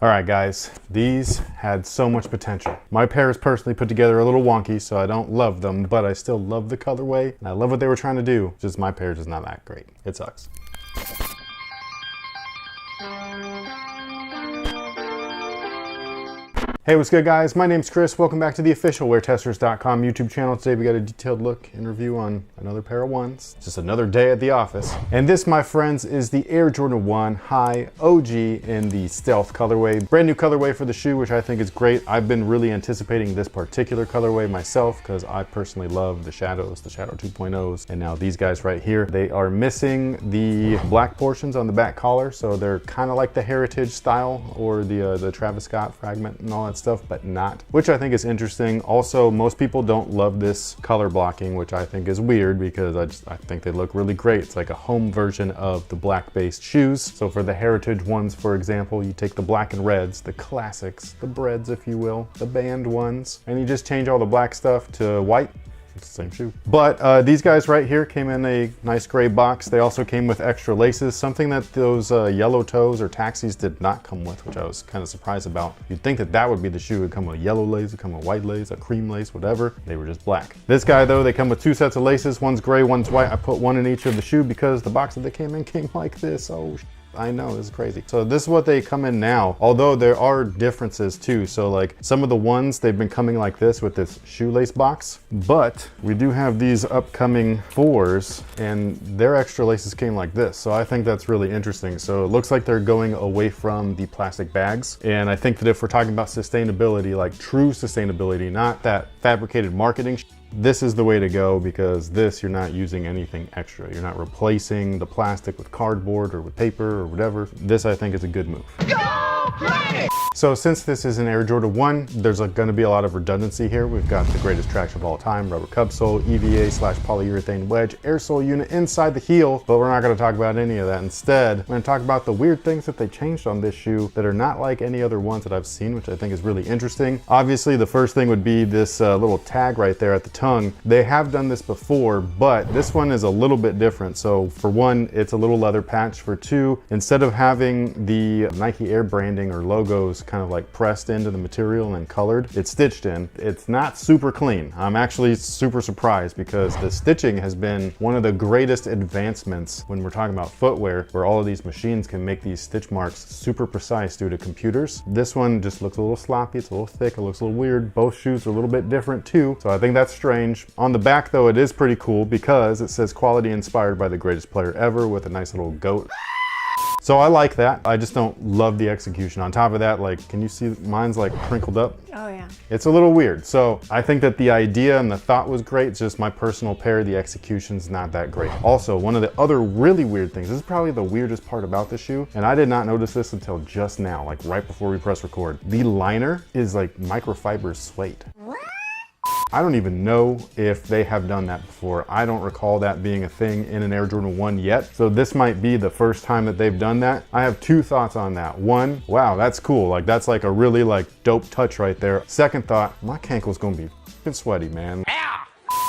All right, guys, these had so much potential. My pair is personally put together a little wonky, so I don't love them, but I still love the colorway, and I love what they were trying to do. Just my pair is just not that great. It sucks. Hey, what's good, guys? My name's Chris. Welcome back to the official WearTesters.com YouTube channel. Today we got a detailed look and review on another pair of ones. Just another day at the office. And this, my friends, is the Air Jordan 1 High OG in the Stealth colorway. Brand new colorway for the shoe, which I think is great. I've been really anticipating this particular colorway myself because I personally love the Shadows, the Shadow 2.0s, and now these guys right here. They are missing the black portions on the back collar, so they're kind of like the Heritage style or the Travis Scott fragment and all that stuff, but not, which I think is interesting. Also, most people don't love this color blocking, which I think is weird because I think they look really great. It's like a home version of the black based shoes. So for the Heritage ones, for example, you take the black and reds, the classics, the breads, if you will, the band ones, and you just change all the black stuff to white. It's the same shoe. But these guys right here came in a nice gray box. They also came with extra laces, something that those yellow toes or taxis did not come with, which I was kind of surprised about. You'd think that that would be the shoe. It'd come with yellow lace, it'd come with white lace, a cream lace, whatever. They were just black. This guy though, they come with two sets of laces. One's gray, one's white. I put one in each of the shoe because the box that they came in came like this. Oh, I know, this is crazy. So this is what they come in now, although there are differences too. So like some of the ones, they've been coming like this with this shoelace box, but we do have these upcoming 4s and their extra laces came like this. So I think that's really interesting. So it looks like they're going away from the plastic bags. And I think that if we're talking about sustainability, like true sustainability, not that fabricated marketing, this is the way to go because this, you're not using anything extra. You're not replacing the plastic with cardboard or with paper or whatever. This, I think, is a good move. Go play! So since this is an Air Jordan 1, there's going to be a lot of redundancy here. We've got the greatest traction of all time, rubber cubsole, EVA/polyurethane wedge, air sole unit inside the heel, but we're not going to talk about any of that. Instead, we're going to talk about the weird things that they changed on this shoe that are not like any other ones that I've seen, which I think is really interesting. Obviously, the first thing would be this little tag right there at the tongue. They have done this before, but this one is a little bit different. So for one, it's a little leather patch. For two, instead of having the Nike Air branding or logos kind of like pressed into the material and then colored, it's stitched in. It's not super clean. I'm actually super surprised because the stitching has been one of the greatest advancements when we're talking about footwear, where all of these machines can make these stitch marks super precise due to computers. This one just looks a little sloppy, it's a little thick, it looks a little weird. Both shoes are a little bit different too, so I think that's strange. On the back though, it is pretty cool because it says quality inspired by the greatest player ever with a nice little goat. So I like that. I just don't love the execution. On top of that, like, can you see mine's like crinkled up? Oh yeah. It's a little weird. So I think that the idea and the thought was great. It's just my personal pair, the execution's not that great. Also, one of the other really weird things, this is probably the weirdest part about the shoe, and I did not notice this until just now, like right before we press record. The liner is like microfiber suede. I don't even know if they have done that before. I don't recall that being a thing in an Air Jordan 1 yet. So this might be the first time that they've done that. I have two thoughts on that. One, wow, that's cool. Like that's like a really like dope touch right there. Second thought, my cankle's gonna be f***ing sweaty, man.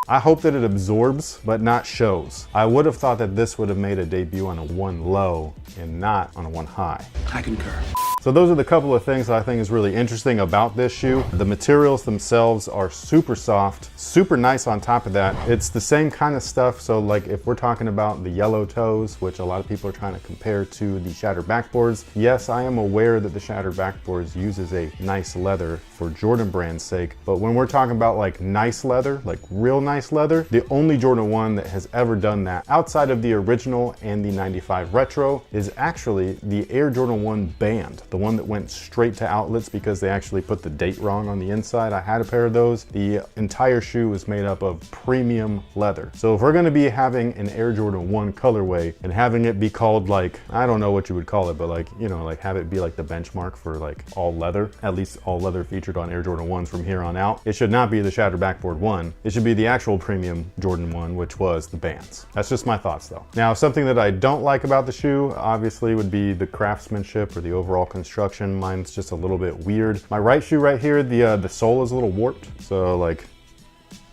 I hope that it absorbs, but not shows. I would have thought that this would have made a debut on a 1 low and not on a 1 high. I concur. So those are the couple of things that I think is really interesting about this shoe. The materials themselves are super soft, super nice on top of that. It's the same kind of stuff. So like if we're talking about the yellow toes, which a lot of people are trying to compare to the Shattered backboards. Yes, I am aware that the Shattered backboards uses a nice leather for Jordan brand's sake. But when we're talking about like nice leather, like real nice leather, the only Jordan 1 that has ever done that outside of the original and the 95 Retro is actually the Air Jordan 1 Band. The one that went straight to outlets because they actually put the date wrong on the inside. I had a pair of those. The entire shoe is made up of premium leather. So if we're gonna be having an Air Jordan 1 colorway and having it be called like, I don't know what you would call it, but like, you know, like have it be like the benchmark for like all leather, at least all leather featured on Air Jordan 1s from here on out. It should not be the Shattered backboard 1. It should be the actual premium Jordan 1, which was the Bands. That's just my thoughts though. Now, something that I don't like about the shoe, obviously would be the craftsmanship or the overall construction. Mine's just a little bit weird. My right shoe right here, the sole is a little warped. So like,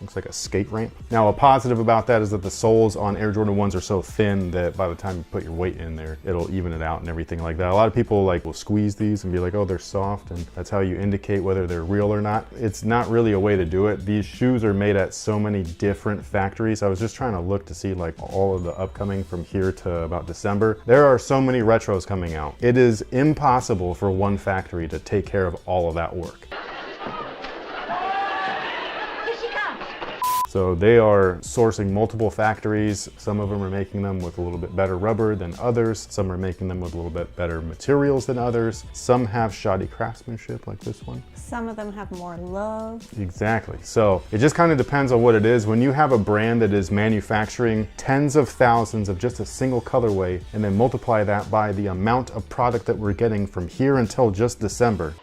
Looks like a skate ramp. Now, a positive about that is that the soles on Air Jordan 1s are so thin that by the time you put your weight in there, it'll even it out and everything like that. A lot of people like will squeeze these and be like, oh, they're soft, and that's how you indicate whether they're real or not. It's not really a way to do it. These shoes are made at so many different factories. I was just trying to look to see like all of the upcoming from here to about December. There are so many retros coming out. It is impossible for one factory to take care of all of that work. So they are sourcing multiple factories. Some of them are making them with a little bit better rubber than others. Some are making them with a little bit better materials than others. Some have shoddy craftsmanship like this one. Some of them have more love. Exactly. So it just kind of depends on what it is. When you have a brand that is manufacturing tens of thousands of just a single colorway and then multiply that by the amount of product that we're getting from here until just December.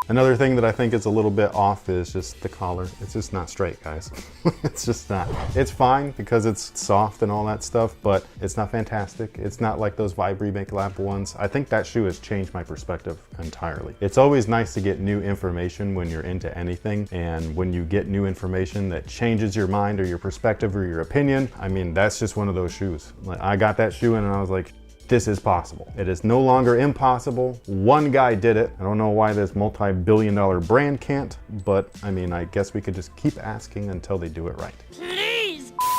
Another thing that I think is a little bit off is just the collar. It's just not straight, guys. It's just not. It's fine because it's soft and all that stuff, but it's not fantastic. It's not like those Vibri Make Lap ones. I think that shoe has changed my perspective entirely. It's always nice to get new information when you're into anything, and when you get new information that changes your mind or your perspective or your opinion, I mean, that's just one of those shoes. Like, I got that shoe in and I was like, this is possible. It is no longer impossible. One guy did it. I don't know why this multi-billion-dollar brand can't, but I mean, I guess we could just keep asking until they do it right.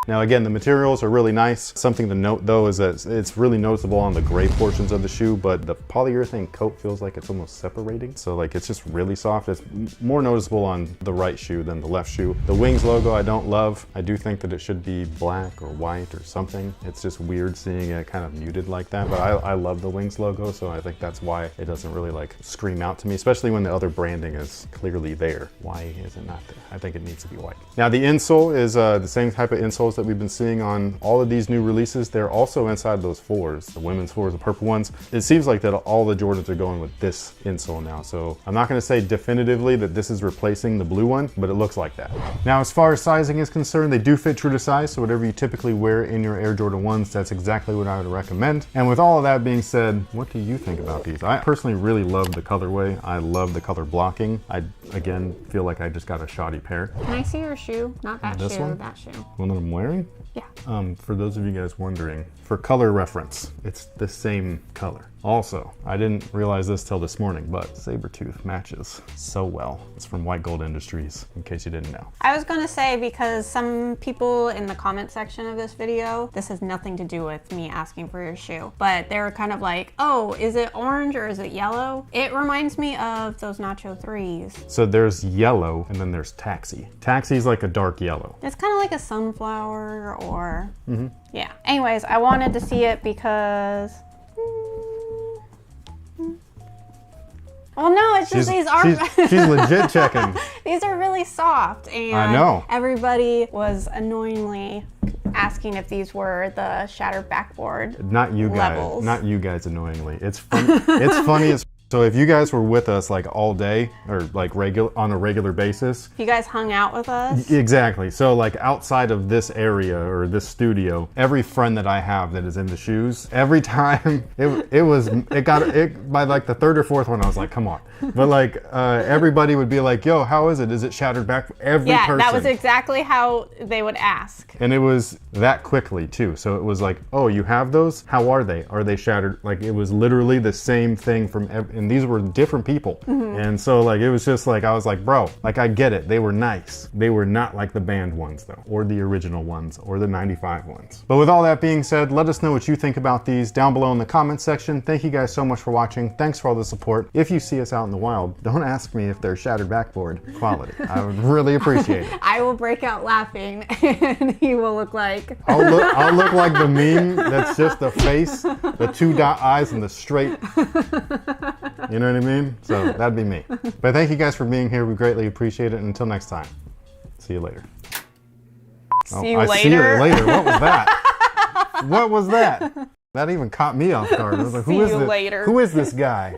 Now again, the materials are really nice. Something to note though is that it's really noticeable on the gray portions of the shoe, but the polyurethane coat feels like it's almost separating. So like it's just really soft. It's more noticeable on the right shoe than the left shoe. The Wings logo I don't love. I do think that it should be black or white or something. It's just weird seeing it kind of muted like that, but I love the Wings logo, so I think that's why it doesn't really like scream out to me, especially when the other branding is clearly there. Why is it not there? I think it needs to be white. Now the insole is the same type of insoles that we've been seeing on all of these new releases. They're also inside those fours, the women's fours, the purple ones. It seems like that all the Jordans are going with this insole now. So I'm not going to say definitively that this is replacing the blue one, but it looks like that. Now, as far as sizing is concerned, they do fit true to size. So whatever you typically wear in your Air Jordan 1s, that's exactly what I would recommend. And with all of that being said, what do you think about these? I personally really love the colorway. I love the color blocking. I, again, feel like I just got a shoddy pair. Can I see your shoe? Not that This shoe, one? that shoe. One that I'm wearing? Yeah. For those of you guys wondering, for color reference, it's the same color. Also, I didn't realize this till this morning, but Sabertooth matches so well. It's from White Gold Industries, in case you didn't know. I was gonna say, because some people in the comment section of this video, this has nothing to do with me asking for your shoe, but they were kind of like, oh, is it orange or is it yellow? It reminds me of those Nacho 3s. So there's yellow and then there's Taxi. Taxi's like a dark yellow. It's kind of like a sunflower or, yeah. Anyways, I wanted to see it because, well, no, it's just these are she's legit checking. These are really soft, and I know. Everybody was annoyingly asking if these were the shattered backboard. Not you guys. levels. Not you guys annoyingly. It's fun, it's funny as. So if you guys were with us like all day or like on a regular basis. If you guys hung out with us. Exactly. So like outside of this area or this studio, every friend that I have that is in the shoes, every time it got by like the third or fourth one, I was like, come on. But like everybody would be like, yo, how is it? Is it shattered back? Every person. That was exactly how they would ask. And it was that quickly too. So it was like, oh, you have those? How are they? Are they shattered? Like it was literally the same thing from and these were different people. And so like, it was just like, I was like, bro, like I get it. They were nice. They were not like the banned ones though, or the original ones, or the 95 ones. But with all that being said, let us know what you think about these down below in the comment section. Thank you guys so much for watching. Thanks for all the support. If you see us out in the wild, don't ask me if they're shattered backboard quality. I would really appreciate it. I will break out laughing and he will look like... I'll look like the meme that's just the face, the two dot eyes, and the straight. You know what I mean? So that'd be me. But thank you guys for being here. We greatly appreciate it. And until next time, see you later. See you later? See you later. What was that? What was that? That even caught me off guard. I was like, See you later. Who is this guy?